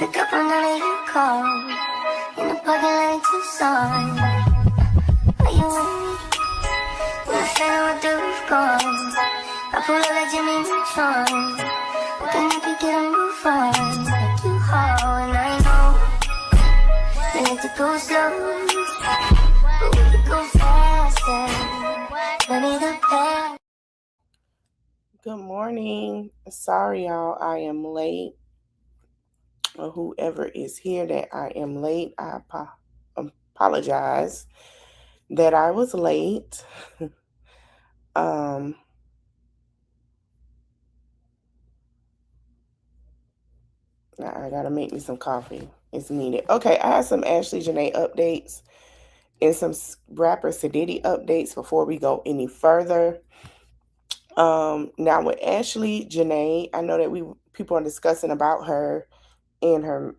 Pick up on none of your calls. In the parking lot in Tucson. Are you with me? When I stand with the roof gone, I pull up like Jimmy Neutron. Looking like you get a move on. Like you haul, and I know we need to go slow, but we could go faster. Ready to pass. Good morning. Sorry, y'all, I am late. Or whoever is here that I am late, I apologize that I was late. I gotta make me some coffee. It's needed. Okay, I have some Ashlee Jenae updates and some rapper Siddty updates before we go any further. Now with Ashlee Jenae, I know that people are discussing about her and her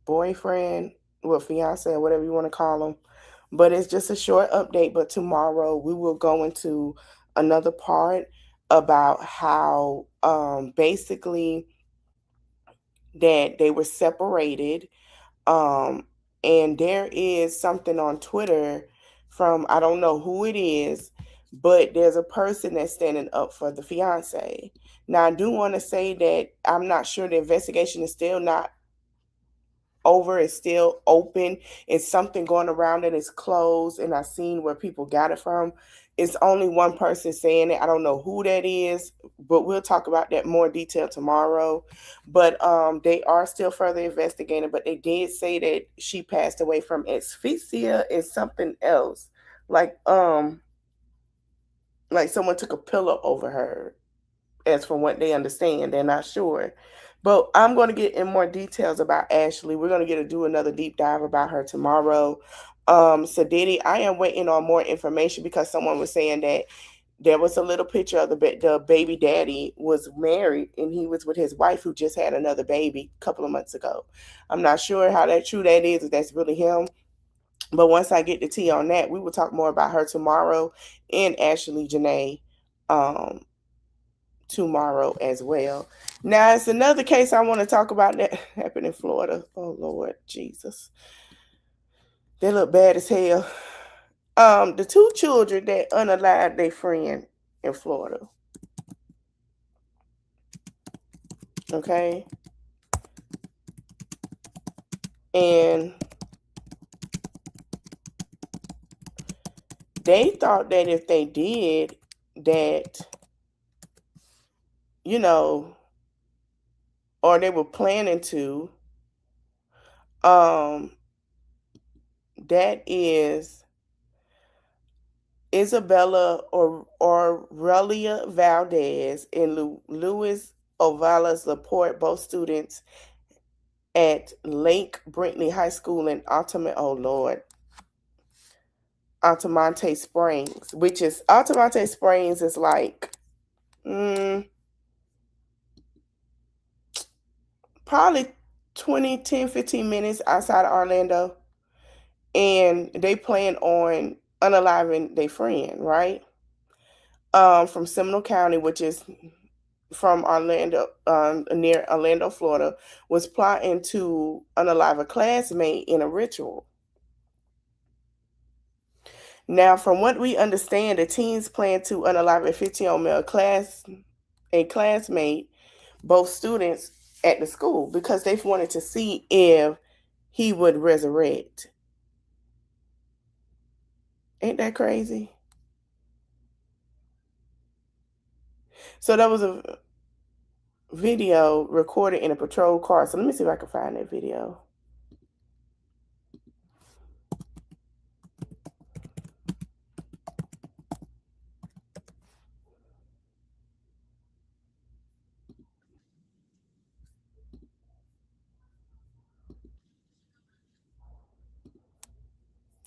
boyfriend, well, fiance, or whatever you want to call him. But it's just a short update. But tomorrow we will go into another part about how basically that they were separated. And there is something on Twitter from, I don't know who it is, but there's a person that's standing up for the fiance. Now, I do want to say that I'm not sure the investigation is still not over. It's still open. It's something going around and it's closed, and I've seen where people got it from. It's only one person saying it. I don't know who that is, but we'll talk about that more detail tomorrow. But they are still further investigating, but they did say that she passed away from asphyxia and something else. Like someone took a pillow over her, as from what they understand. They're not sure. But I'm going to get in more details about Ashlee. We're going to do another deep dive about her tomorrow. Siddty, I am waiting on more information because someone was saying that there was a little picture of the baby daddy was married and he was with his wife who just had another baby a couple of months ago. I'm not sure how true that is, if that's really him. But once I get the tea on that, we will talk more about her tomorrow and Ashlee Jenae tomorrow as well. Now, it's another case I want to talk about that happened in Florida. Oh, Lord Jesus. They look bad as hell. The two children that unalived their friend in Florida. Okay. And they thought that if they did that, or they were planning to, that is Isabella or Aurelia Valdez and Luis Ovalas Laporte, both students at Lake Brittany High School in Altamonte Springs, which is Altamonte Springs is like probably 10, 15 minutes outside of Orlando. And they plan on unaliving their friend, right? From Seminole County, which is from Orlando, near Orlando, Florida, was plotting to unalive a classmate in a ritual. Now, from what we understand, the teens plan to unalive a 15-year-old male classmate, both students at the school, because they wanted to see if he would resurrect. Ain't that crazy? So that was a video recorded in a patrol car. So let me see if I can find that video.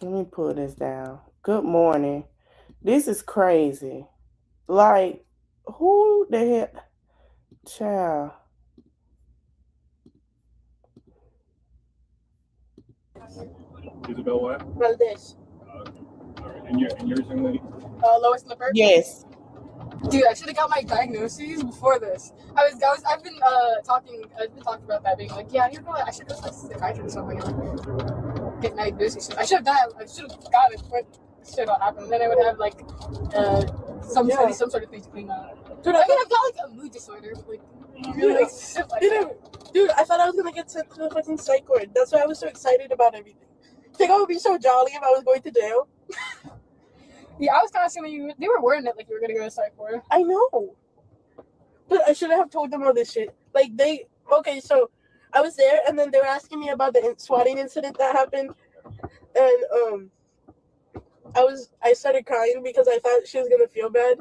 Let me pull this down. Good morning. This is crazy. Like, who the hell? Child. Isabel what? Valdez. All right. And yours, young lady? Lois Levert? Yes. Dude, I should have got my diagnoses before this. I've been talking about that, being like, yeah, I should go to a psychiatrist or something and get my diagnosis. I should have done it. I should have got it, but shit all happened. Then I would have like some sort of thing to clean up. Dude, I've got like a mood disorder, but, like really like shit like that. Dude, I thought I was gonna get sent to the fucking psych ward. That's why I was so excited about everything. Think I would be so jolly if I was going to jail? Yeah, I was kind of assuming they were worried that like you were gonna go to psych ward. I know. But I shouldn't have told them all this shit. Like so I was there and then they were asking me about the swatting incident that happened. And I started crying because I thought she was gonna feel bad.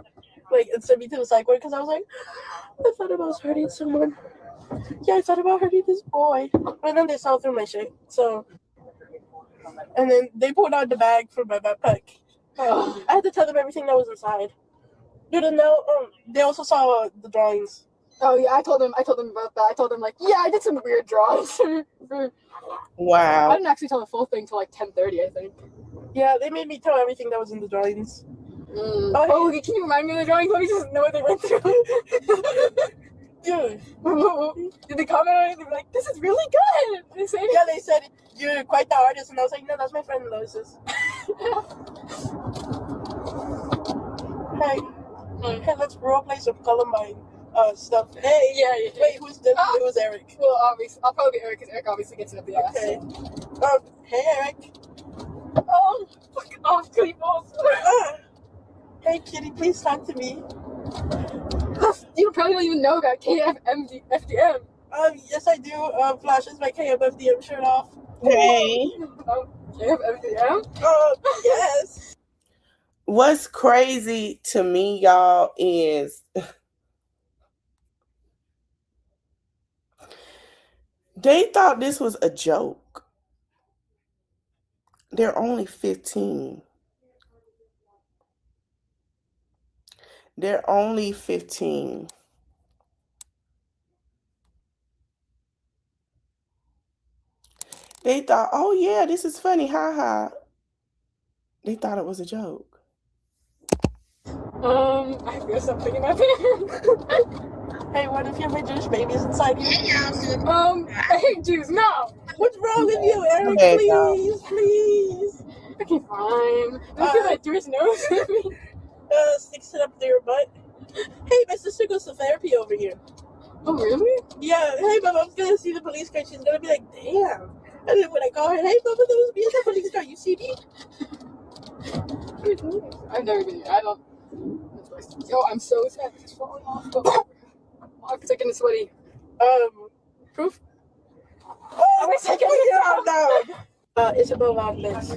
Like, and send me to the psych ward because I was like, I thought about hurting someone. Yeah, I thought about hurting this boy. And then they saw through my shit. So, and then they pulled out the bag from my backpack. I had to tell them everything that was inside. Dude, and now they also saw the drawings. Oh yeah, I told them about that. I told them like, yeah, I did some weird drawings. Wow. I didn't actually tell the full thing till like 10:30, I think. Yeah, they made me tell everything that was in the drawings. Oh, can you remind me of the drawings? Let me just know what they went through. Dude. Did they comment on it? They were like, this is really good. Did they say Yeah, they said, you're quite the artist. And I was like, no, that's my friend Lois's. Hey, let's roleplay some Columbine stuff. Hey, yeah. Wait, who's this? It was Eric. Well, obviously, I'll probably be Eric because Eric obviously gets it up the ass. Okay. Hey, Eric. Fuck off, Cleebles. Hey, kitty, please talk to me. You probably don't even know about KFMDM. Yes, I do. Flashes my KFMDM shirt off. Hey. KFMDM? Yes. What's crazy to me, y'all, is they thought this was a joke. They're only 15. They're only 15. They thought, oh yeah, this is funny, haha. They thought it was a joke. I feel something in my pants. Hey, what if you have my Jewish babies inside you? I hate Jews, no! What's wrong with you, Eric? Okay, Please. Okay, fine. I feel like Jewish knows me. Sticks it up to your butt. Hey, my sister goes to therapy over here. Oh, really? Yeah, hey, my mom's gonna see the police car. She's gonna be like, damn. And then when I call her, hey, mama, that was me in the police car. You see me? I've never been here. I don't. Yo, I'm so sad. It's falling off. I'm taking sweaty. Proof? I wish I could now. Isabel Valdez.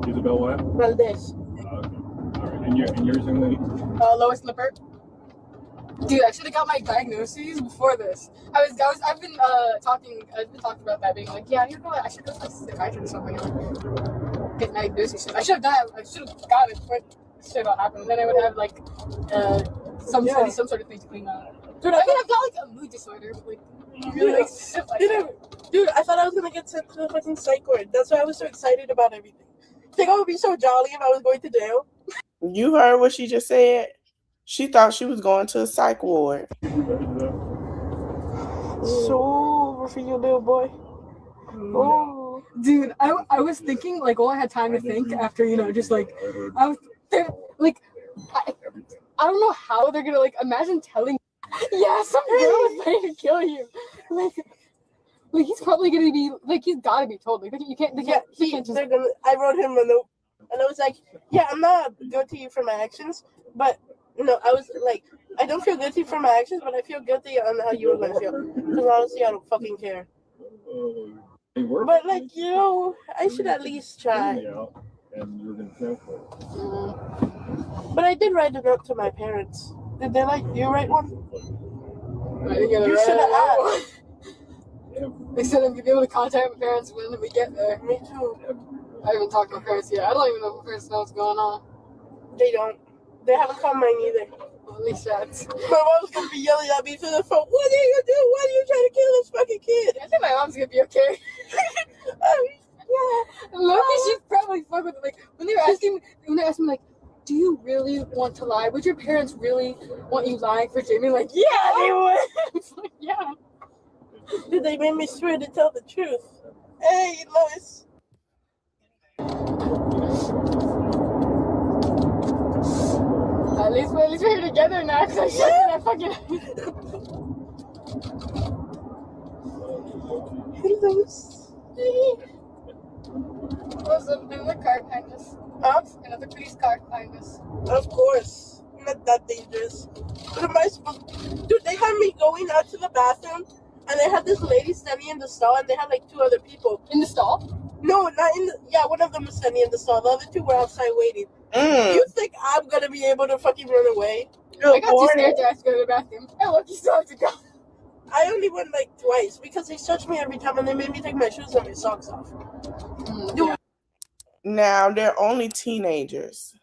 Isabel what? Valdez. Okay. All right. And yours, young lady? Lois Lippert. Dude, I should have got my diagnoses before this. I've been talking about that, being like, yeah, I should go to a psychiatrist or something and get my diagnosis. I should have done it. I should have got it, but shit all happened. Then I would have like some sort of thing to clean up. Dude, I've got like a mood disorder, but like really like shit like that. Dude, I thought I was gonna get sent to the fucking psych ward. That's why I was so excited about everything. Think I would be so jolly if I was going to jail? You heard what she just said? She thought she was going to a psych ward. So for you, little boy. Oh, dude, I was thinking like, I had time to think after just like I was like I don't know how they're gonna like imagine telling some girl is trying to kill you like he's probably gonna be like he's gotta be told like you can't just. I wrote him a note and I was like, yeah, I'm not guilty for my actions, but no, I was like, I don't feel guilty for my actions, but I feel guilty on how you were gonna feel. Because honestly, I don't fucking care. But like, I should at least try. And you're gonna cancel. But I did write a note to my parents. Did they like you write one? You should have asked. They said I'm gonna be able to contact my parents when we get there. Me too. I haven't talked to my parents yet. I don't even know if my parents know what's going on. They don't. They haven't called mine either. Well, at least that's. My mom's gonna be yelling at me through the phone. What are you gonna do? Why are you trying to kill this fucking kid? I think my mom's gonna be okay. Yeah. Loki, she's probably fucking with it. Like when they're asking me like, do you really want to lie? Would your parents really want you lying for Jamie? Like, yeah, they would. It's like, yeah. They made me swear to tell the truth. Hey, Lois. At least we're here together now, because I shut that fucking... There's another car behind us. Huh? Another police car behind us. Of course. Not that dangerous. What am I supposed to... Dude, they had me going out to the bathroom, and they had this lady standing in the stall, and they had like 2 other people. In the stall? No, not in the... Yeah, one of them was standing in the stall. The other 2 were outside waiting. You think I'm gonna be able to fucking run away? I got too scared to actually go to the bathroom. Hey, look, you still have to go. I only went like twice because they searched me every time and they made me take my shoes and my socks off. Yeah. Now they're only teenagers.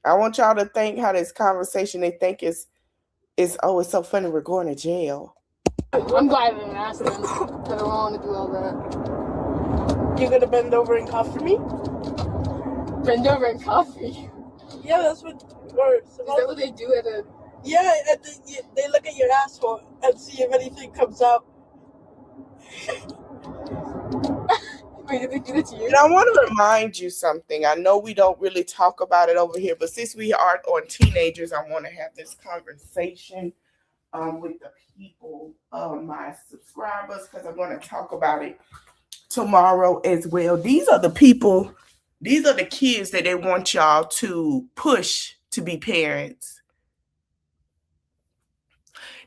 I want y'all to think how this conversation they think is it's so funny we're going to jail. I'm glad I didn't ask them because I don't want to do all that. You gonna bend over and cough for me? Bend over and coffee. Yeah, that's what. Or Is that what they do at a? yeah, and they look at your asshole and see if anything comes out. Wait, did they do that to you? And I want to remind you something. I know we don't really talk about it over here, but since we are on teenagers, I want to have this conversation with the people, my subscribers, because I'm going to talk about it tomorrow as well. These are the people, these are the kids that they want y'all to push to be parents.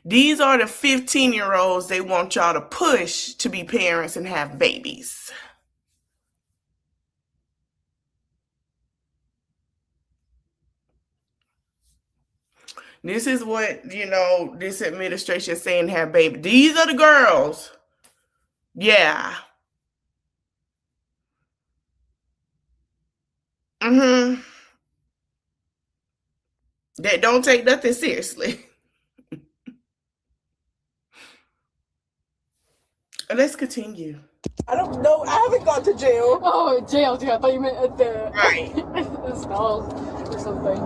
These are the 15-year-olds they want y'all to push to be parents and have babies. This is what, this administration is saying have babies. These are the girls. Yeah. That don't take nothing seriously. Let's continue. I don't know. I haven't gone to jail. Oh, jail, dude. I thought you meant at the Right. the stalls or something.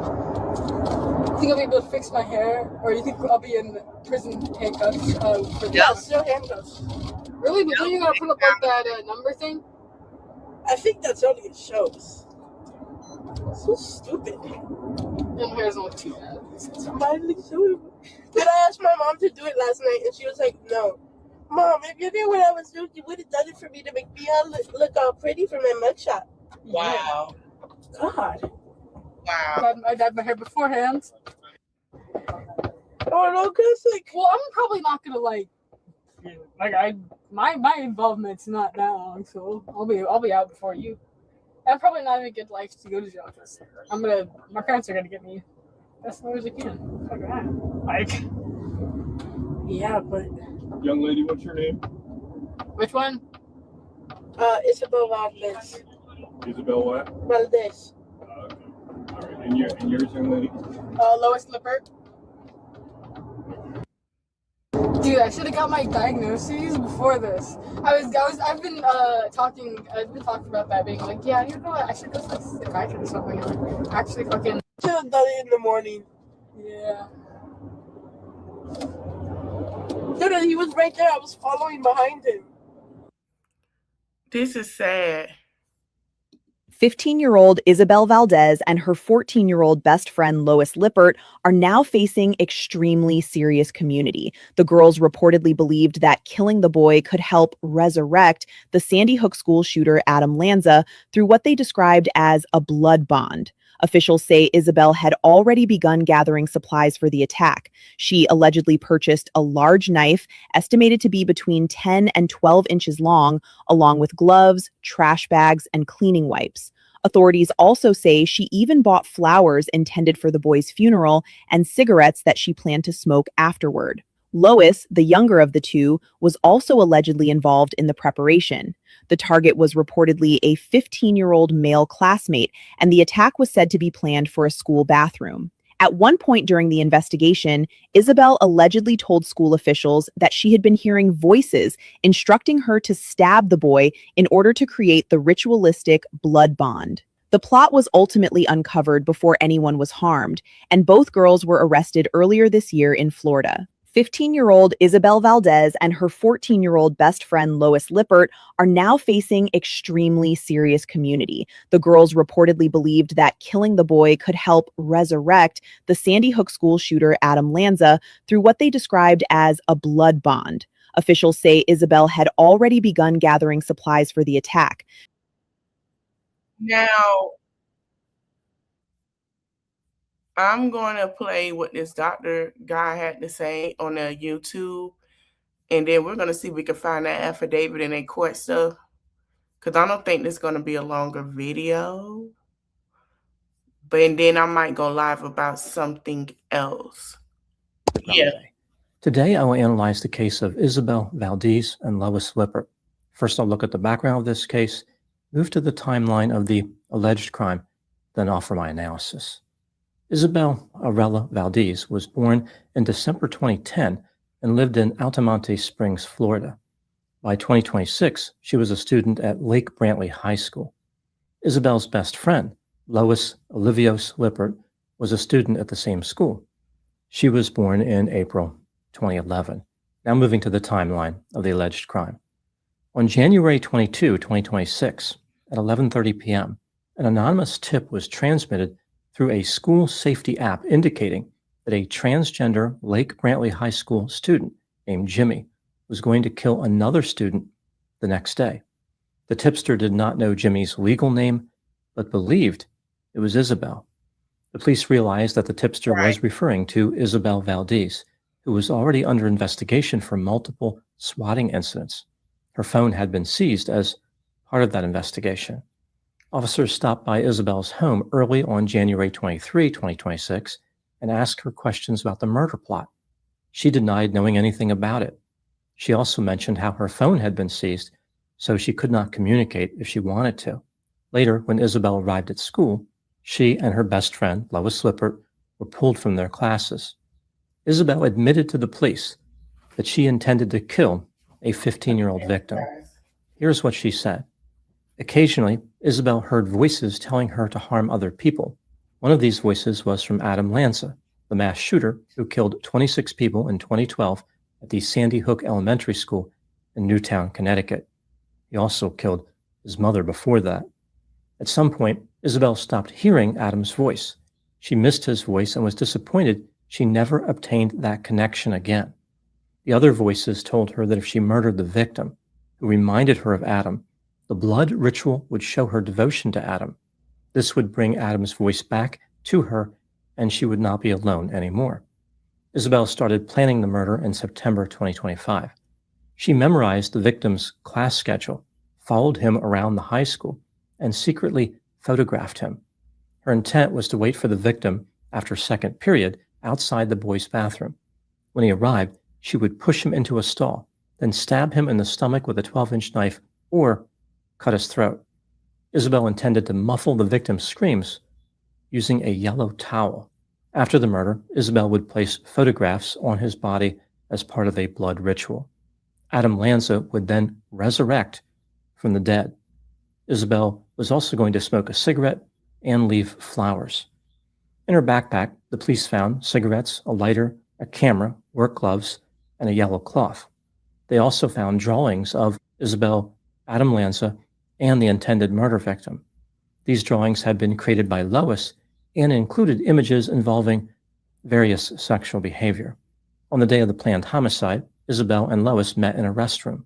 You think I'll be able to fix my hair, or you think I'll be in prison handcuffs for Yeah, this? still handcuffs. Really? But then you're gonna put up like that number thing? I think that's only it shows. So stupid. And my hair's not too bad. Mine looks so. But I asked my mom to do it last night, and she was like, "No, Mom, if you knew what I was doing, you would have done it for me to make me look all pretty for my mugshot." Wow. God. Wow. I dyed my hair beforehand. Oh no, cause like. Well, I'm probably not gonna my involvement's not that long, so I'll be out before you. I'm probably not in a good life to go to jail because my parents are gonna get me as long as they can. Fuck that. Like, Yeah, but. Young lady, what's your name? which one? Isabel Valdez. Isabel what? Valdez. Okay. All right. And yours, young lady? Lois Lippert. Dude, I should have got my diagnoses before this. I've been talking about that being like, yeah, I should go to a psychiatrist or something. Like, actually, fucking. Should have done it in the morning. Yeah. Dude, he was right there. I was following behind him. This is sad. 15-year-old Isabel Valdez and her 14-year-old best friend Lois Lippert are now facing extremely serious community. The girls reportedly believed that killing the boy could help resurrect the Sandy Hook school shooter Adam Lanza through what they described as a blood bond. Officials say Isabel had already begun gathering supplies for the attack. She allegedly purchased a large knife estimated to be between 10 and 12 inches long, along with gloves, trash bags, and cleaning wipes. Authorities also say she even bought flowers intended for the boy's funeral and cigarettes that she planned to smoke afterward. Lois, the younger of the two, was also allegedly involved in the preparation. The target was reportedly a 15-year-old male classmate, and the attack was said to be planned for a school bathroom. At one point during the investigation, Isabel allegedly told school officials that she had been hearing voices instructing her to stab the boy in order to create the ritualistic blood bond. The plot was ultimately uncovered before anyone was harmed, and both girls were arrested earlier this year in Florida. 15-year-old Isabel Valdez and her 14-year-old best friend Lois Lippert are now facing extremely serious community. The girls reportedly believed that killing the boy could help resurrect the Sandy Hook school shooter Adam Lanza through what they described as a blood bond. Officials say Isabel had already begun gathering supplies for the attack. Now, I'm going to play what this doctor guy had to say on the YouTube, and then we're going to see if we can find that affidavit and that court stuff, because I don't think this is going to be a longer video. But and then I might go live about something else. Yeah. Today, I will analyze the case of Isabel Valdez and Lois Lippert. First, I'll look at the background of this case, move to the timeline of the alleged crime, then offer my analysis. Isabel Arella Valdez was born in December 2010 and lived in Altamonte Springs, Florida. By 2026, she was a student at Lake Brantley High School. Isabel's best friend, Lois Olivios Lippert, was a student at the same school. She was born in April 2011. Now moving to the timeline of the alleged crime. On January 22, 2026, at 11:30 p.m., an anonymous tip was transmitted through a school safety app indicating that a transgender Lake Brantley High School student named Jimmy was going to kill another student the next day. The tipster did not know Jimmy's legal name, but believed it was Isabel. The police realized that the tipster was referring to Isabel Valdez, who was already under investigation for multiple swatting incidents. Her phone had been seized as part of that investigation. Officers stopped by Isabel's home early on January 23, 2026, and asked her questions about the murder plot. She denied knowing anything about it. She also mentioned how her phone had been seized, so she could not communicate if she wanted to. Later, when Isabel arrived at school, she and her best friend, Lois Lippert, were pulled from their classes. Isabel admitted to the police that she intended to kill a 15-year-old victim. Here's what she said. Occasionally, Isabel heard voices telling her to harm other people. One of these voices was from Adam Lanza, the mass shooter who killed 26 people in 2012 at the Sandy Hook Elementary School in Newtown, Connecticut. He also killed his mother before that. At some point, Isabel stopped hearing Adam's voice. She missed his voice and was disappointed she never obtained that connection again. The other voices told her that if she murdered the victim, who reminded her of Adam, the blood ritual would show her devotion to Adam. This would bring Adam's voice back to her, and she would not be alone anymore. Isabel started planning the murder in September 2025. She memorized the victim's class schedule, followed him around the high school, and secretly photographed him. Her intent was to wait for the victim after second period outside the boys' bathroom. When he arrived, she would push him into a stall, then stab him in the stomach with a 12-inch knife or cut his throat. Isabel intended to muffle the victim's screams using a yellow towel. After the murder, Isabel would place photographs on his body as part of a blood ritual. Adam Lanza would then resurrect from the dead. Isabel was also going to smoke a cigarette and leave flowers. In her backpack, the police found cigarettes, a lighter, a camera, work gloves, and a yellow cloth. They also found drawings of Isabel, Adam Lanza, and the intended murder victim. These drawings had been created by Lois and included images involving various sexual behavior. On the day of the planned homicide, Isabel and Lois met in a restroom.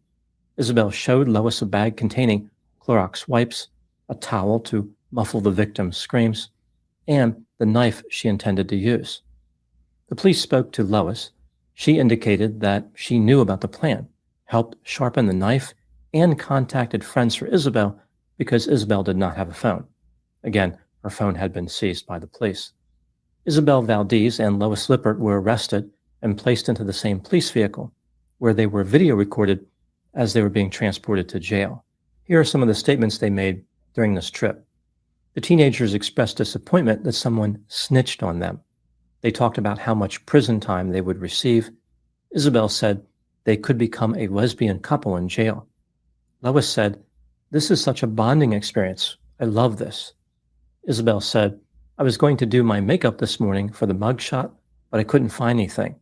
Isabel showed Lois a bag containing Clorox wipes, a towel to muffle the victim's screams, and the knife she intended to use. The police spoke to Lois. She indicated that she knew about the plan, helped sharpen the knife, and contacted friends for Isabel because Isabel did not have a phone. Again, her phone had been seized by the police. Isabel Valdez and Lois Lippert were arrested and placed into the same police vehicle, where they were video recorded as they were being transported to jail. Here are some of the statements they made during this trip. The teenagers expressed disappointment that someone snitched on them. They talked about how much prison time they would receive. Isabel said they could become a lesbian couple in jail. Lois said, "This is such a bonding experience. I love this." Isabel said, "I was going to do my makeup this morning for the mugshot, but I couldn't find anything."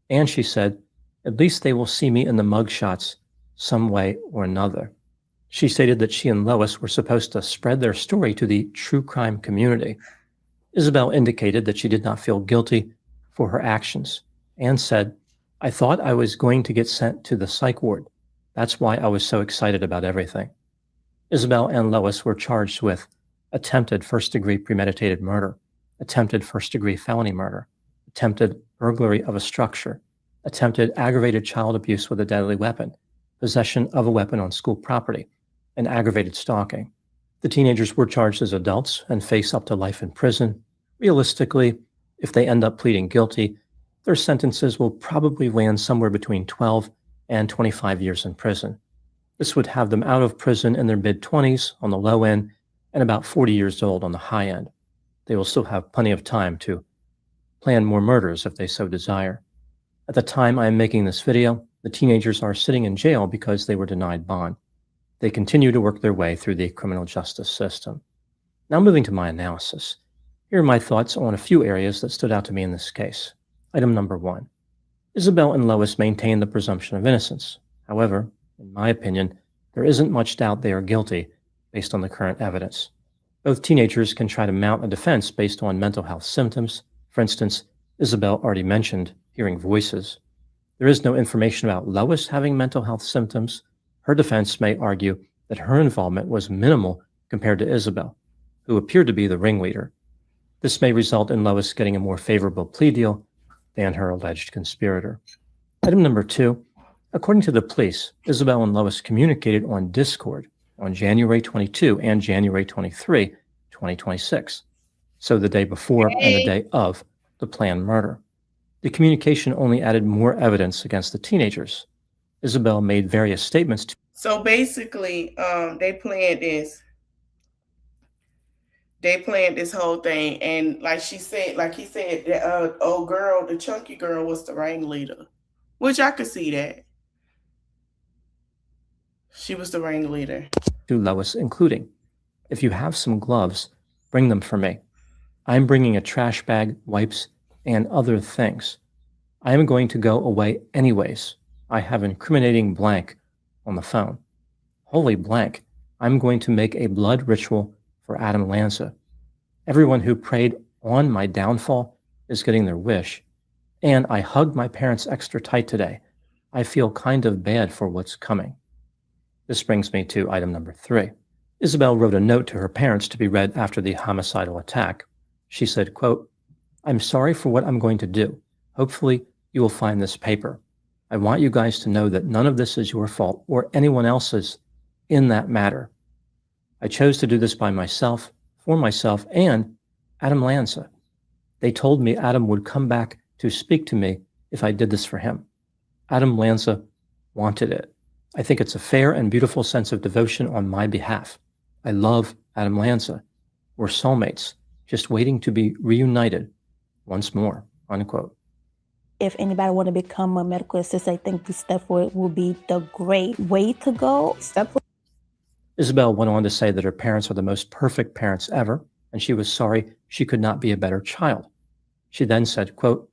And she said, "At least they will see me in the mugshots some way or another." She stated that she and Lois were supposed to spread their story to the true crime community. Isabel indicated that she did not feel guilty for her actions and said, "I thought I was going to get sent to the psych ward. That's why I was so excited about everything." Isabel and Lois were charged with attempted first-degree premeditated murder, attempted first-degree felony murder, attempted burglary of a structure, attempted aggravated child abuse with a deadly weapon, possession of a weapon on school property, and aggravated stalking. The teenagers were charged as adults and face up to life in prison. Realistically, if they end up pleading guilty, their sentences will probably land somewhere between 12 and 25 years in prison. This would have them out of prison in their mid-20s on the low end and about 40 years old on the high end. They will still have plenty of time to plan more murders if they so desire. At the time I am making this video, the teenagers are sitting in jail because they were denied bond. They continue to work their way through the criminal justice system. Now moving to my analysis. Here are my thoughts on a few areas that stood out to me in this case. Item number 1. Isabel and Lois maintain the presumption of innocence. However, in my opinion, there isn't much doubt they are guilty based on the current evidence. Both teenagers can try to mount a defense based on mental health symptoms. For instance, Isabel already mentioned hearing voices. There is no information about Lois having mental health symptoms. Her defense may argue that her involvement was minimal compared to Isabel, who appeared to be the ringleader. This may result in Lois getting a more favorable plea deal than her alleged conspirator. Item number 2. According to the police, Isabel and Lois communicated on Discord on January 22 and January 23, 2026, so the day before and the day of the planned murder. The communication only added more evidence against the teenagers. Isabel made various statements to So basically, they planned this. They planned this whole thing, and like he said, the old girl, the chunky girl, was the ringleader, which I could see that. She was the ringleader. Lois, including, "If you have some gloves, bring them for me. I'm bringing a trash bag, wipes, and other things. I am going to go away anyways. I have incriminating blank on the phone. Holy blank, I'm going to make a blood ritual for Adam Lanza. Everyone who prayed on my downfall is getting their wish. And I hugged my parents extra tight today. I feel kind of bad for what's coming." This brings me to item number 3. Isabel wrote a note to her parents to be read after the homicidal attack. She said, quote, "I'm sorry for what I'm going to do. Hopefully you will find this paper. I want you guys to know that none of this is your fault or anyone else's in that matter. I chose to do this by myself, for myself, and Adam Lanza. They told me Adam would come back to speak to me if I did this for him. Adam Lanza wanted it. I think it's a fair and beautiful sense of devotion on my behalf. I love Adam Lanza. We're soulmates, just waiting to be reunited once more," unquote. If anybody want to become a medical assistant, I think this step forward will be the great way to go. Isabel went on to say that her parents are the most perfect parents ever, and she was sorry she could not be a better child. She then said, quote,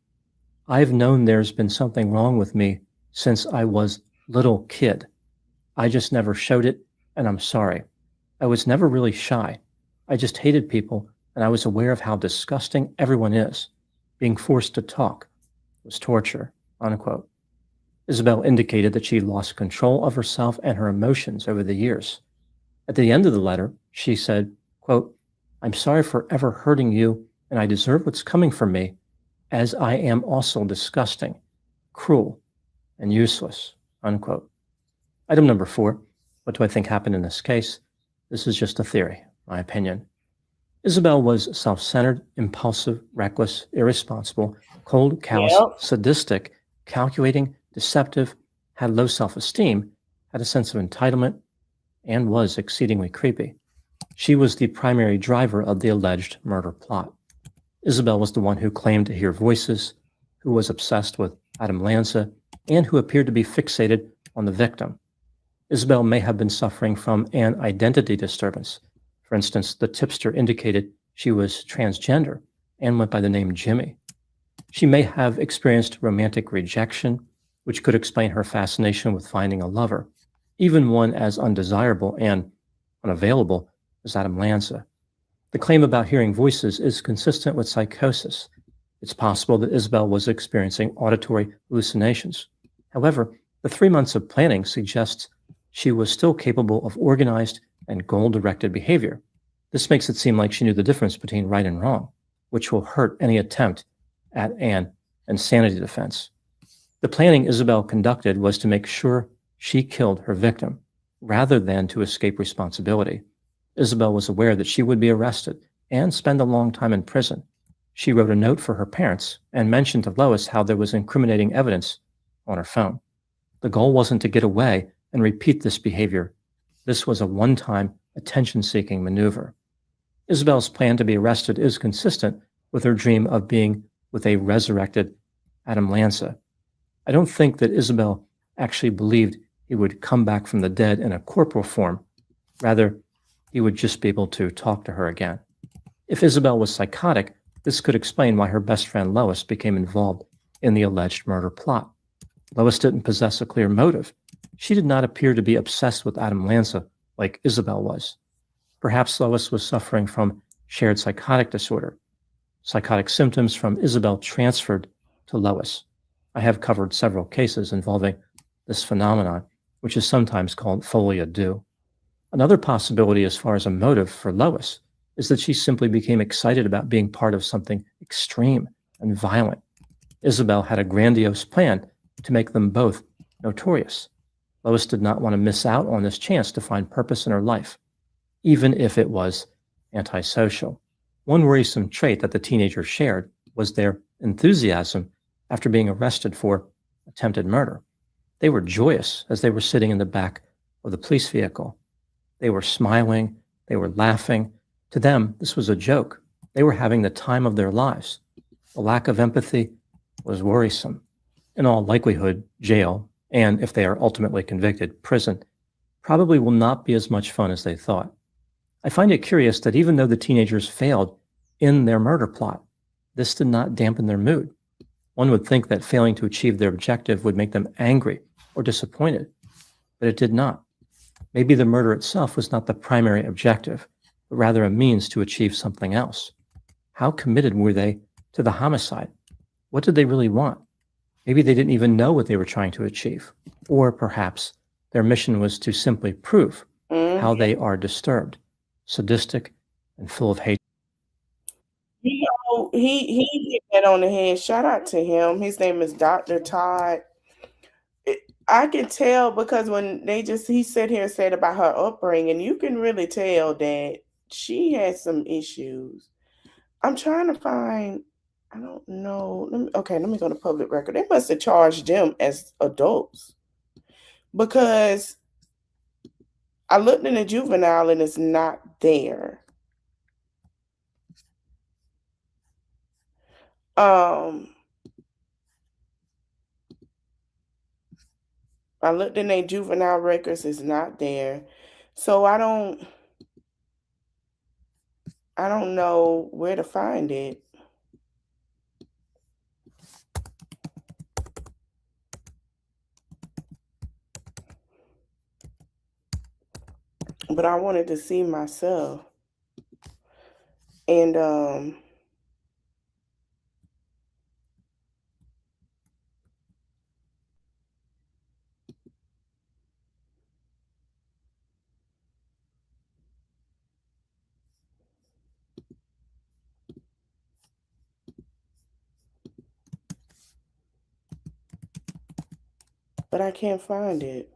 "I've known there's been something wrong with me since I was little kid. I just never showed it, and I'm sorry. I was never really shy. I just hated people, and I was aware of how disgusting everyone is. Being forced to talk was torture," unquote. Isabel indicated that she lost control of herself and her emotions over the years. At the end of the letter, she said, quote, "I'm sorry for ever hurting you, and I deserve what's coming from me, as I am also disgusting, cruel, and useless," unquote. Item number 4, what do I think happened in this case? This is just a theory, my opinion. Isabel was self-centered, impulsive, reckless, irresponsible, cold, callous, sadistic, calculating, deceptive, had low self-esteem, had a sense of entitlement, and was exceedingly creepy. She was the primary driver of the alleged murder plot. Isabel was the one who claimed to hear voices, who was obsessed with Adam Lanza, and who appeared to be fixated on the victim. Isabel may have been suffering from an identity disturbance. For instance, the tipster indicated she was transgender and went by the name Jimmy. She may have experienced romantic rejection, which could explain her fascination with finding a lover, even one as undesirable and unavailable as Adam Lanza. The claim about hearing voices is consistent with psychosis. It's possible that Isabel was experiencing auditory hallucinations. However, the 3 months of planning suggests she was still capable of organized and goal-directed behavior. This makes it seem like she knew the difference between right and wrong, which will hurt any attempt at an insanity defense. The planning Isabel conducted was to make sure she killed her victim, rather than to escape responsibility. Isabel was aware that she would be arrested and spend a long time in prison. She wrote a note for her parents and mentioned to Lois how there was incriminating evidence on her phone. The goal wasn't to get away and repeat this behavior. This was a one-time, attention-seeking maneuver. Isabel's plan to be arrested is consistent with her dream of being with a resurrected Adam Lanza. I don't think that Isabel actually believed he would come back from the dead in a corporal form. Rather, he would just be able to talk to her again. If Isabel was psychotic, this could explain why her best friend Lois became involved in the alleged murder plot. Lois didn't possess a clear motive. She did not appear to be obsessed with Adam Lanza like Isabel was. Perhaps Lois was suffering from shared psychotic disorder. Psychotic symptoms from Isabel transferred to Lois. I have covered several cases involving this phenomenon, which is sometimes called folie à deux. Another possibility as far as a motive for Lois is that she simply became excited about being part of something extreme and violent. Isabel had a grandiose plan to make them both notorious. Lois did not want to miss out on this chance to find purpose in her life, even if it was antisocial. One worrisome trait that the teenagers shared was their enthusiasm after being arrested for attempted murder. They were joyous as they were sitting in the back of the police vehicle. They were smiling, they were laughing. To them, this was a joke. They were having the time of their lives. The lack of empathy was worrisome. In all likelihood, jail, and if they are ultimately convicted, prison, probably will not be as much fun as they thought. I find it curious that even though the teenagers failed in their murder plot, this did not dampen their mood. One would think that failing to achieve their objective would make them angry or disappointed, but it did not. Maybe the murder itself was not the primary objective, but rather a means to achieve something else. How committed were they to the homicide? What did they really want? Maybe they didn't even know what they were trying to achieve. Or perhaps their mission was to simply prove how they are disturbed, sadistic, and full of hate. You know, he hit that on the head. Shout out to him. His name is Dr. Todd. I can tell because when he sat here and said about her upbringing, you can really tell that she had some issues. I'm trying to find, I don't know. Let me go to public record. They must have charged them as adults because I looked in the juvenile and it's not there. I looked in their juvenile records, it's not there. So I don't know where to find it. But I wanted to see myself. And but I can't find it.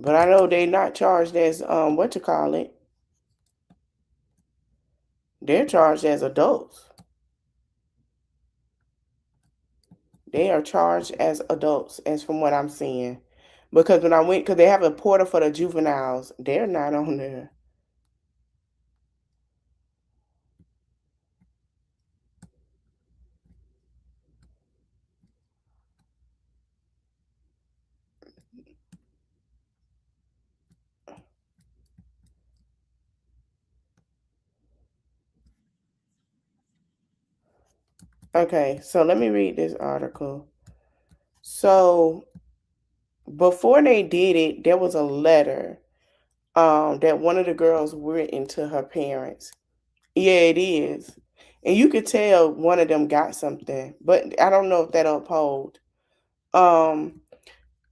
But I know they're not charged as they're charged as adults. They are charged as adults, as from what I'm seeing. Because when I went, because they have a portal for the juveniles, they're not on there. Okay, so let me read this article. So before they did it, there was a letter that one of the girls written to her parents. Yeah, it is. And you could tell one of them got something, but I don't know if that'll uphold. Um,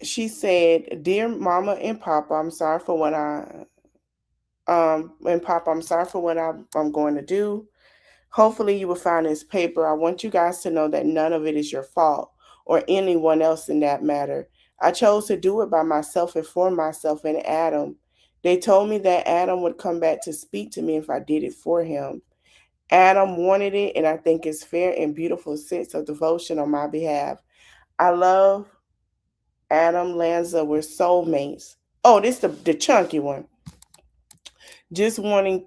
she said, "Dear Mama and Papa, I'm sorry for what and Papa, I'm sorry for what I'm going to do. Hopefully you will find this paper. I want you guys to know that none of it is your fault or anyone else in that matter. I chose to do it by myself and for myself and Adam. They told me that Adam would come back to speak to me if I did it for him. Adam wanted it, and I think it's fair and beautiful sense of devotion on my behalf. I love Adam Lanza. We're soulmates. Oh, this the chunky one. Just wanting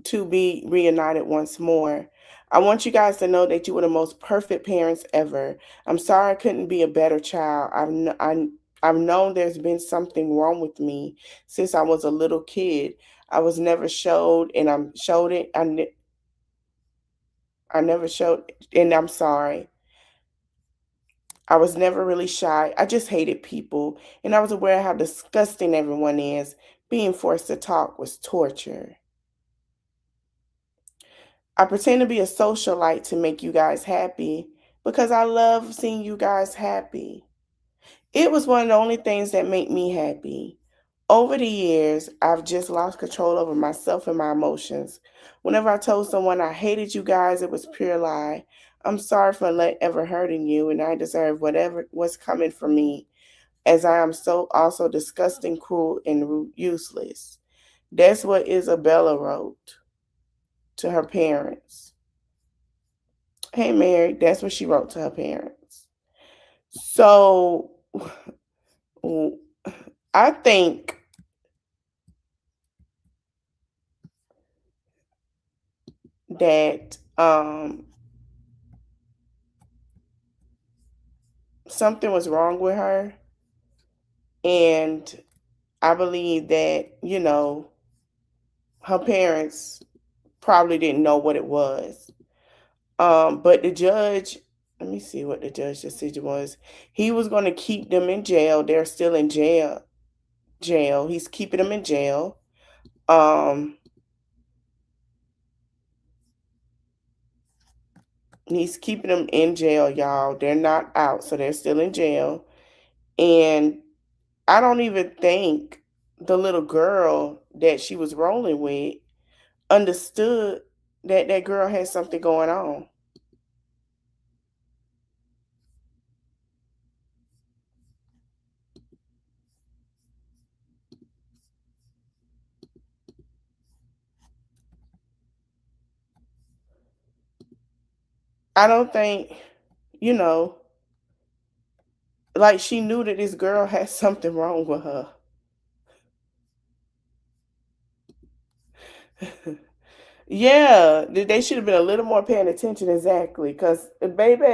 to be reunited once more. I want you guys to know that you were the most perfect parents ever. I'm sorry I couldn't be a better child. I've known there's been something wrong with me since I was a little kid. I was never showed, and I'm showed it. I never showed, and I'm sorry. I was never really shy. I just hated people, and I was aware how disgusting everyone is. Being forced to talk was torture. I pretend to be a socialite to make you guys happy because I love seeing you guys happy. It was one of the only things that make me happy. Over the years, I've just lost control over myself and my emotions. Whenever I told someone I hated you guys, it was pure lie. I'm sorry for ever hurting you, and I deserve whatever was coming for me, as I am so also disgusting, cruel, and useless. That's what Isabella wrote to her parents. Hey, Mary, that's what she wrote to her parents. So I think that something was wrong with her. And I believe that, her parents probably didn't know what it was. But the judge, let me see what the judge's decision was. He was going to keep them in jail. They're still in jail. He's keeping them in jail. He's keeping them in jail, y'all. They're not out, so they're still in jail. And I don't even think the little girl that she was rolling with understood that that girl had something going on. I don't think, you know, like she knew that this girl had something wrong with her. Yeah, they should have been a little more paying attention, exactly. Cause baby,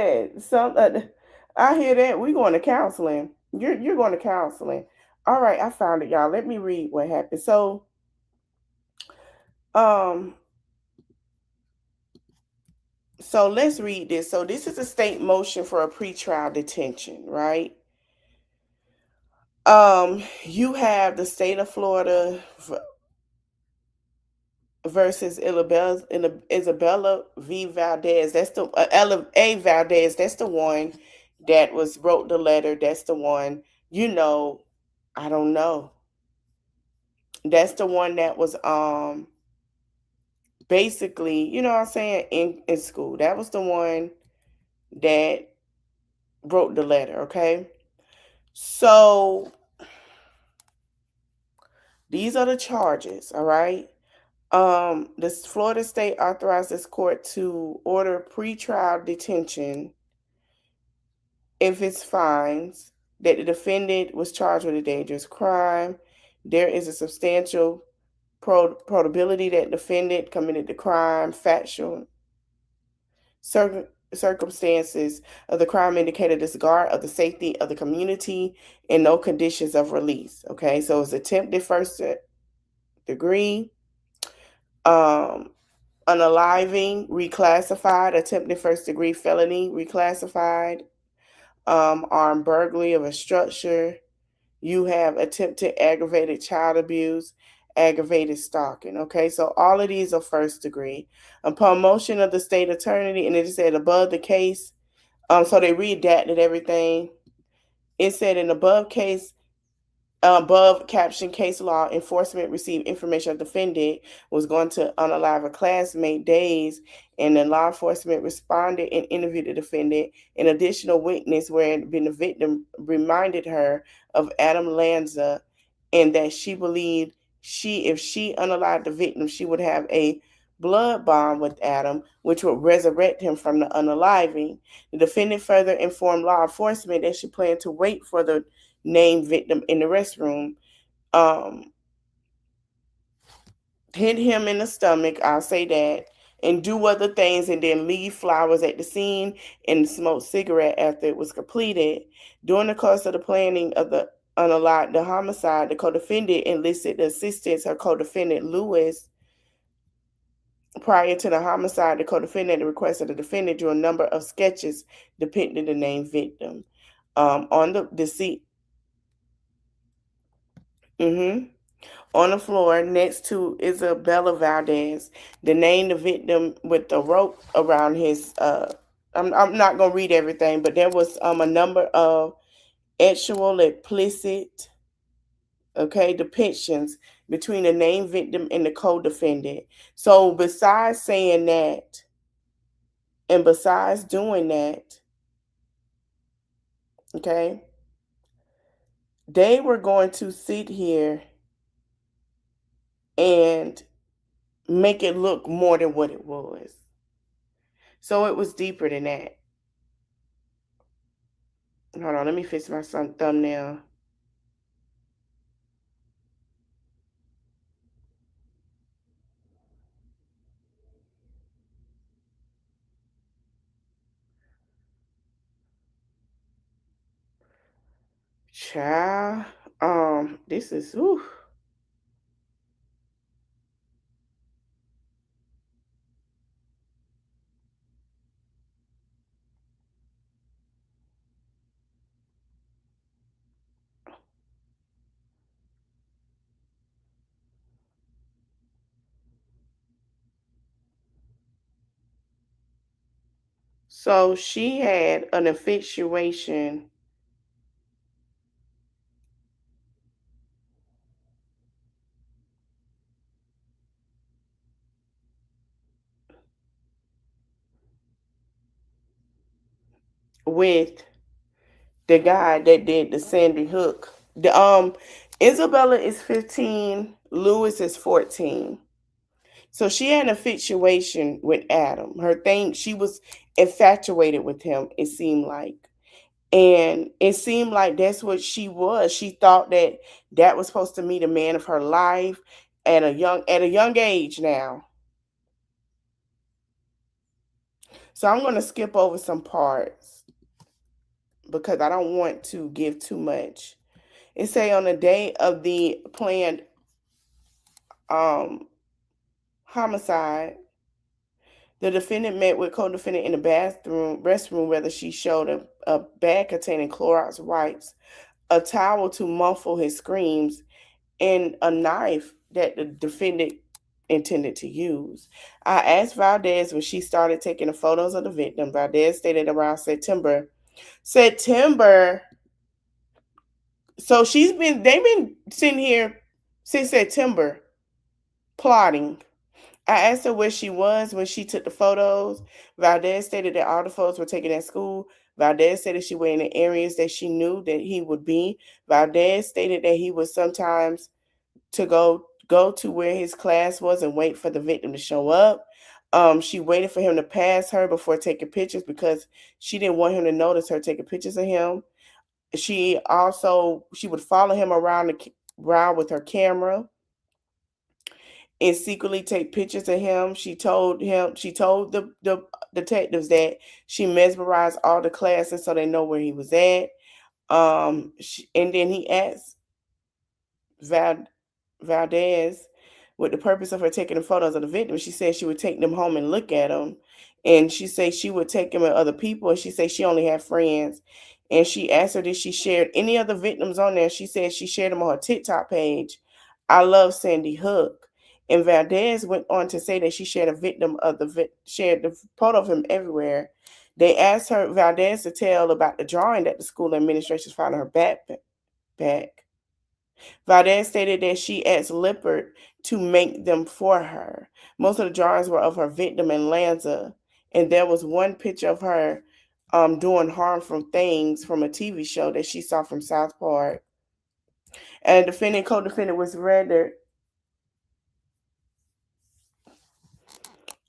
I hear that we going to counseling. You're going to counseling. All right, I found it, y'all. Let me read what happened. Um, so let's read this. So this is a state motion for a pretrial detention, right? You have the state of Florida versus Isabella V. Valdez. That's the Ella A. Valdez. That's the one that wrote the letter. That's the one. I don't know. That's the one that was basically, you know what I'm saying, in school. That was the one that wrote the letter. Okay, so these are the charges. All right. This Florida state authorized this court to order pretrial detention if it finds that the defendant was charged with a dangerous crime. There is a substantial probability that the defendant committed the crime. Factual circumstances of the crime indicate a disregard of the safety of the community and no conditions of release. Okay, so it's attempted first degree. unaliving, reclassified. Attempted first-degree felony, reclassified. Armed burglary of a structure. You have attempted aggravated child abuse, aggravated stalking. Okay, so all of these are first degree. Upon motion of the state attorney, and it said above the case, so they redacted everything. It said in above caption case law enforcement received information of defendant was going to unalive a classmate days, and the law enforcement responded and interviewed the defendant. An additional witness wherein the victim reminded her of Adam Lanza, and that she believed if she unalived the victim, she would have a blood bond with Adam, which would resurrect him from the unaliving. The defendant further informed law enforcement that she planned to wait for the named victim in the restroom, hit him in the stomach, I'll say that, and do other things, and then leave flowers at the scene and smoke cigarette after it was completed. During the course of the planning of the homicide, the co-defendant enlisted the assistance of co-defendant Lewis. Prior to the homicide, the co-defendant requested the defendant drew a number of sketches depicting the named victim. On the deceit. On the floor next to Isabella Valdez, the name the victim with the rope around his. I'm not gonna read everything, but there was a number of actual implicit, depictions between the named victim and the co-defendant. So besides saying that, and besides doing that, they were going to sit here and make it look more than what it was. So it was deeper than that. Hold on, let me fix my thumbnail. Child, this is, ooh. So she had an infatuation with the guy that did the Sandy Hook. Isabella is 15, Lewis is 14. So she had an infatuation with Adam. She was infatuated with him, it seemed like. And it seemed like that's what she was. She thought that was supposed to be the man of her life at a young age now. So I'm going to skip over some parts because I don't want to give too much. It say on the day of the planned homicide, the defendant met with co-defendant in the restroom, whether she showed a bag containing Clorox wipes, a towel to muffle his screams, and a knife that the defendant intended to use. I asked Valdez when she started taking the photos of the victim. Valdez stated around September. So they've been sitting here since September plotting. I asked her where she was when she took the photos. Valdez stated that all the photos were taken at school. Valdez stated she went in the areas that she knew that he would be. Valdez stated that he would sometimes to go to where his class was and wait for the victim to show up. She waited for him to pass her before taking pictures because she didn't want him to notice her taking pictures of him. She would follow him around with her camera and secretly take pictures of him. She told the detectives that she mesmerized all the classes so they know where he was at. And then he asked Valdez with the purpose of her taking the photos of the victim. She said she would take them home and look at them. And she said she would take them with other people. And she said she only had friends. And she asked her if she shared any other victims on there. She said she shared them on her TikTok page. I love Sandy Hook. And Valdez went on to say that she shared a victim of shared the photo of him everywhere. They asked her, Valdez, to tell about the drawing that the school administration found on her backpack. Valdez stated that she asked Lippert to make them for her. Most of the drawings were of her victim in Lanza, and there was one picture of her doing harmful things from a TV show that she saw from South Park. And the co-defendant was rendered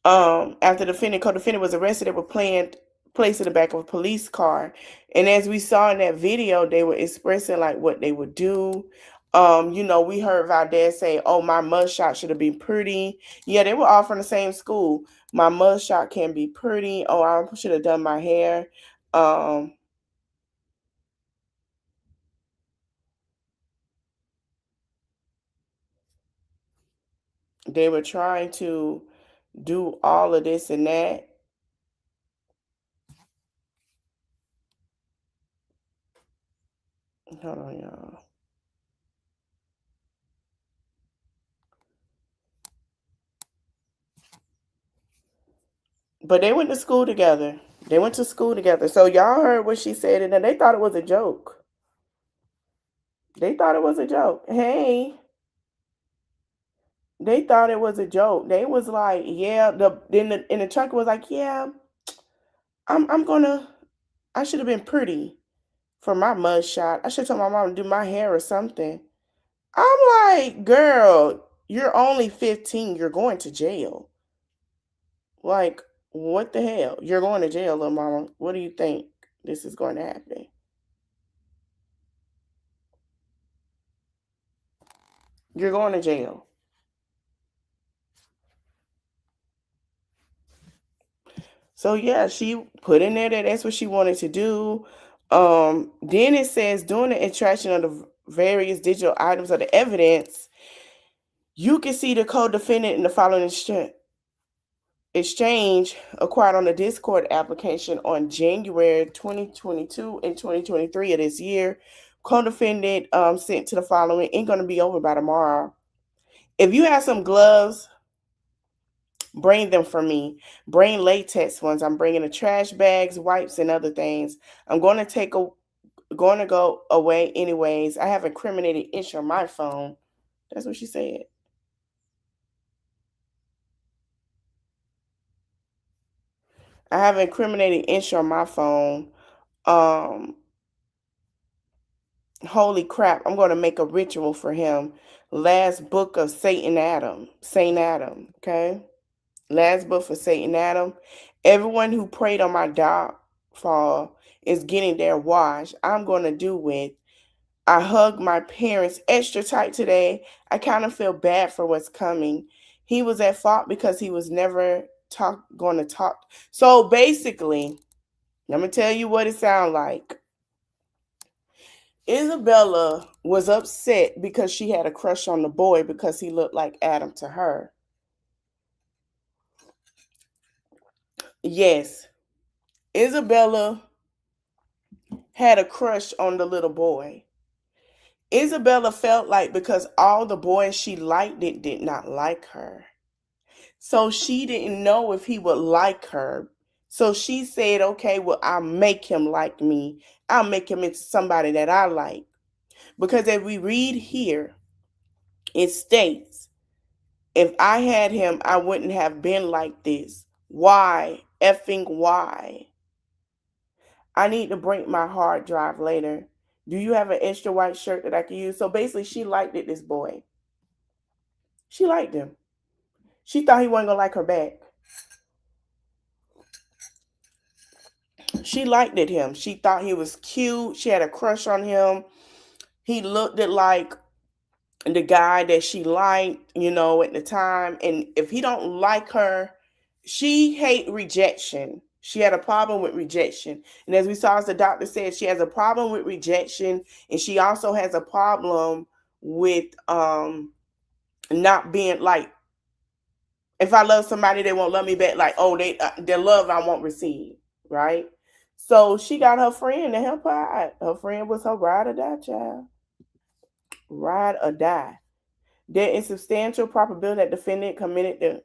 after the co-defendant was arrested. They were placed in the back of a police car, and as we saw in that video, they were expressing like what they would do. We heard Valdez say, "Oh, my mugshot should have been pretty." Yeah, they were all from the same school. My mugshot can be pretty. Oh, I should have done my hair. They were trying to do all of this and that. Hold on, y'all. But they went to school together. So y'all heard what she said, and then they thought it was a joke. Hey. They thought it was a joke. They was like, yeah. The truck was like, yeah, I should have been pretty for my mugshot. I should tell my mom to do my hair or something. I'm like, girl, you're only 15. You're going to jail. Like, what the hell? You're going to jail, little mama. What do you think this is going to happen? You're going to jail. So yeah, she put in there that that's what she wanted to do. Then it says during the extraction of the various digital items of the evidence, you can see the co-defendant in the following exchange acquired on the Discord application on January 2022 and 2023 of this year. Co-defendant sent to the following, ain't going to be over by tomorrow. If you have some gloves, bring them for me. Bring latex ones. I'm bringing the trash bags, wipes, and other things. I'm going to go away anyways. I have incriminating issue on my phone. That's what she said. I have incriminating issue on my phone. Holy crap, I'm going to make a ritual for him. Last book of Saint Adam, okay? Last book for Saint Adam. Everyone who prayed on my downfall is getting their wash. I'm going to do it. I hug my parents extra tight today. I kind of feel bad for what's coming. He was at fault because he was never going to talk. So basically, I'm going to tell you what it sounds like. Isabella was upset because she had a crush on the boy because he looked like Adam to her. Yes, Isabella had a crush on the little boy. Isabella felt like because all the boys she liked did not like her. So she didn't know if he would like her. So she said, okay, well, I'll make him like me. I'll make him into somebody that I like. Because as we read here, it states, if I had him, I wouldn't have been like this. Why? Effing why? I need to break my hard drive later. Do you have an extra white shirt that I can use? So basically, she liked it, this boy. She liked him. She thought he wasn't going to like her back. She liked it him. She thought he was cute. She had a crush on him. He looked like the guy that she liked, at the time. And if he don't like her, she hate rejection. She had a problem with rejection. And as we saw, as the doctor said, she has a problem with rejection. And she also has a problem with not being like, if I love somebody, they won't love me back. Like, oh, their love I won't receive, right? So she got her friend to help her out. Her friend was her ride or die child. Ride or die. There is substantial probability that defendant committed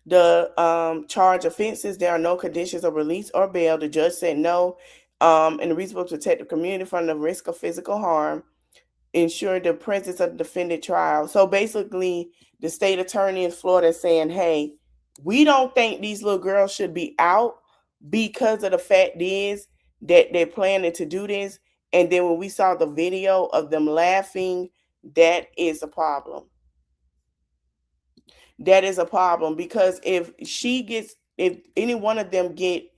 the charge offenses. There are no conditions of release or bail. The judge said no, and the reasonable to protect the community from the risk of physical harm, ensure the presence of the defendant trial. So basically, the state attorney in Florida is saying, hey, we don't think these little girls should be out because of the fact is that they're planning to do this. And then when we saw the video of them laughing, that is a problem. That is a problem, because if any one of them get,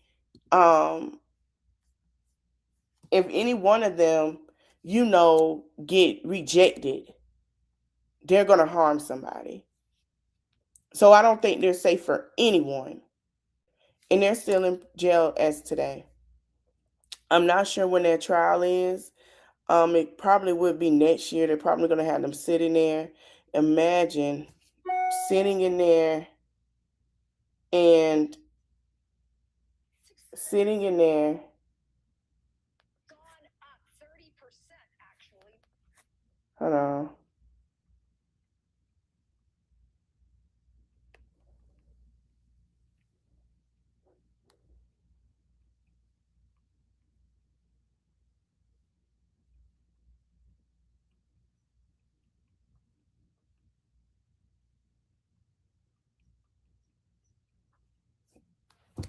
if any one of them, get rejected, they're going to harm somebody. So I don't think they're safe for anyone. And they're still in jail as today. I'm not sure when their trial is. It probably would be next year. They're probably going to have them sitting there. Imagine sitting in there and sitting in there. Hold on.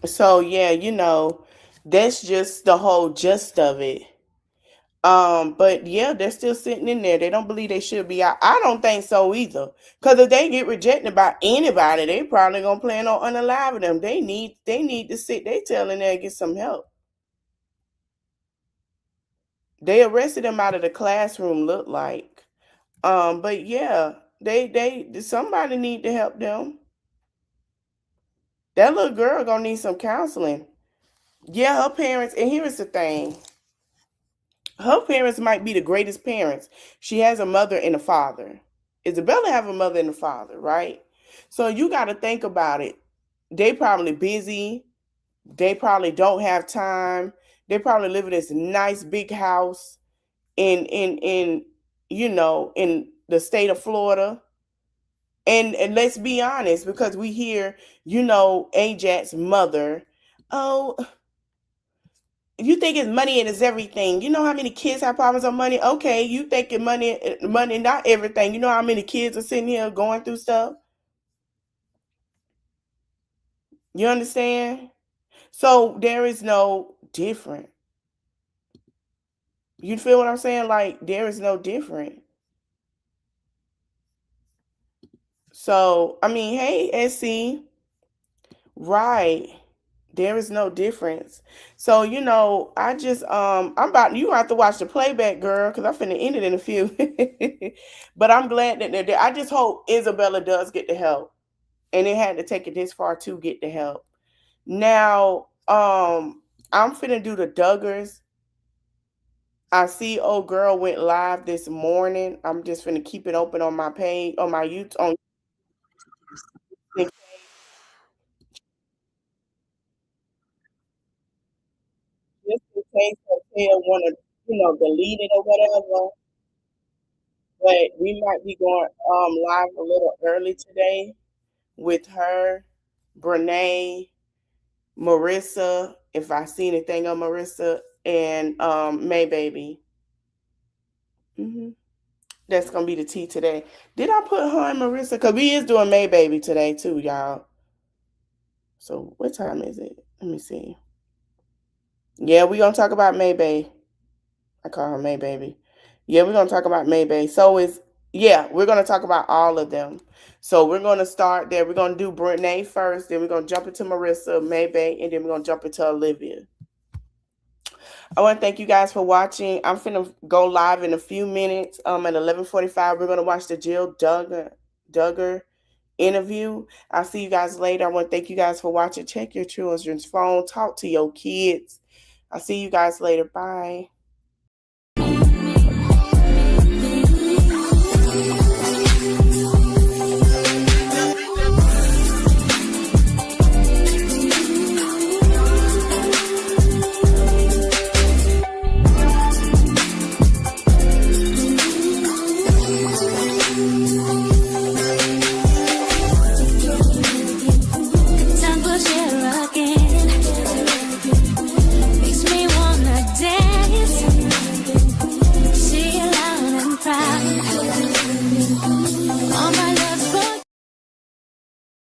So yeah, that's just the whole gist of it. But yeah, they're still sitting in there. They don't believe they should be out. I don't think so either. Because if they get rejected by anybody, they probably gonna plan on unaliving them. They need to sit. They telling there and get some help. They arrested them out of the classroom, look like. But yeah, somebody need to help them. That little girl gonna need some counseling. Yeah, her parents, and here's the thing. Her parents might be the greatest parents. She has a mother and a father. Isabella have a mother and a father, right? So you got to think about it. They probably busy. They probably don't have time. They probably live in this nice big house in the state of Florida. And let's be honest, because we hear, Ajax's mother, oh, you think it's money and it's everything. You know how many kids have problems on money? Okay, you thinking money not everything. You know how many kids are sitting here going through stuff? You understand? So there is no different. You feel what I'm saying? Like, there is no different. So, I mean, hey, SC, right. There is no difference. So, I just you have to watch the playback, girl, because I'm finna end it in a few. But I'm glad that they're there. I just hope Isabella does get the help. And it had to take it this far to get the help. Now, I'm finna do the Duggars. I see old girl went live this morning. I'm just finna keep it open on my page, on my YouTube. Just in case Hotel want to, delete it or whatever. But we might be going live a little early today with her, Jenae, Marissa, if I see anything on Marissa, and May Baby. That's gonna be the tea today. Did I put her and Marissa? Because we is doing May Baby today too, y'all. So what time is it? Let me see. Yeah, we're gonna talk about May Baby. I call her May Baby. Yeah, we're gonna talk about May Baby. So we're gonna talk about all of them. So we're gonna start there. We're gonna do Jenae first, then we're gonna jump into Marissa, May Baby, and then we're gonna jump into Olivia. I want to thank you guys for watching. I'm finna go live in a few minutes. At 11:45, we're gonna watch the Jill Duggar interview. I'll see you guys later. I want to thank you guys for watching. Check your children's phone. Talk to your kids. I'll see you guys later. Bye.